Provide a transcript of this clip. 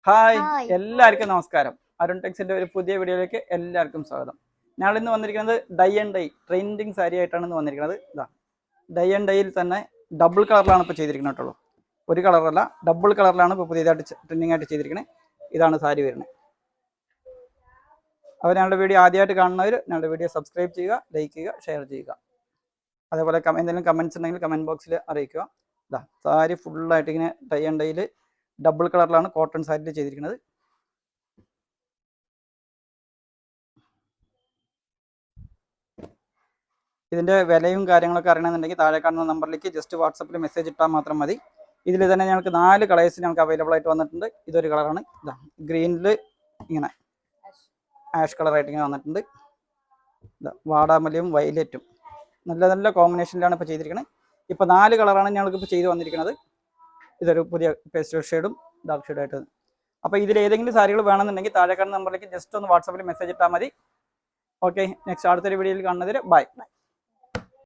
Hi hi എല്ലാവർക്കും നമസ്കാരം. അരുൺ ടെക്സിന്റെ ഒരു പുതിയ വീഡിയോയിലേക്ക് എല്ലാവർക്കും സ്വാഗതം. ഞങ്ങൾ ഇന്ന് വന്നിരിക്കുന്നത് dye and dye trending sari ആയിട്ടാണ് ഇന്ന് വന്നിരിക്കുന്നത്. ഇതാ ഡൈ ആൻഡ് ഡൈയിൽ തന്നെ ഡബിൾ കളറിലാണ് ഇപ്പോൾ ചെയ്തിരിക്കുന്നത് കേട്ടോ. ഒരു കളറല്ല, ഡബിൾ കളറിലാണ് ഇപ്പോൾ പുതിയതായിട്ട് ട്രെൻഡിങ് ആയിട്ട് ചെയ്തിരിക്കുന്നത്. ഇതാണ് സാരി വരുന്നത്. അപ്പോൾ ഞങ്ങളുടെ വീഡിയോ ആദ്യമായിട്ട് കാണുന്നവർ ഞങ്ങളുടെ വീഡിയോ സബ്സ്ക്രൈബ് ചെയ്യുക, ലൈക്ക് ചെയ്യുക, ഷെയർ ചെയ്യുക. അതേപോലെ എന്തെങ്കിലും കമൻറ്റ്സ് ഉണ്ടെങ്കിൽ കമൻറ്റ് ബോക്സിൽ അറിയിക്കുക. ഇതാ സാരി ഫുള്ളായിട്ട് ഇങ്ങനെ ഡൈ ആൻഡ് ഡൈയിൽ ഡബിൾ കളറിലാണ് കോട്ടൺ സാരിയിൽ ചെയ്തിരിക്കുന്നത്. ഇതിൻ്റെ വിലയും കാര്യങ്ങളൊക്കെ അറിയണമെന്നുണ്ടെങ്കിൽ താഴെ കാണുന്ന നമ്പറിലേക്ക് ജസ്റ്റ് വാട്സപ്പിൽ മെസ്സേജ് ഇട്ടാൽ മാത്രം മതി. ഇതിൽ തന്നെ ഞങ്ങൾക്ക് 4 കളേഴ്സ് ഞങ്ങൾക്ക് അവൈലബിൾ ആയിട്ട് വന്നിട്ടുണ്ട്. ഇതൊരു കളറാണ്. ഇതാ ഗ്രീനിൽ ഇങ്ങനെ ആഷ് കളറായിട്ട് ഇങ്ങനെ വന്നിട്ടുണ്ട്. ഇതാ വാടാമല്ലിയും വയലറ്റും നല്ല നല്ല കോമ്പിനേഷനിലാണ് ഇപ്പോൾ ചെയ്തിരിക്കുന്നത്. ഇപ്പോൾ 4 കളറാണ് ഞങ്ങൾക്കിപ്പോൾ ചെയ്ത് വന്നിരിക്കുന്നത്. ഇതൊരു പുതിയ പേസ്റ്റൽ ഷെയ്ഡും ഡാർക്ക് ഷെയ്ഡായിട്ട്. അപ്പോൾ ഇതിൽ ഏതെങ്കിലും സാരികൾ വേണമെന്നുണ്ടെങ്കിൽ താഴെ കാണുന്ന നമ്പറിലേക്ക് ജസ്റ്റ് ഒന്ന് വാട്സപ്പിൽ മെസ്സേജ് ഇട്ടാൽ മതി. ഓക്കെ, നെക്സ്റ്റ് അടുത്തൊരു വീഡിയോയിൽ കാണുന്നതിന് ബൈ.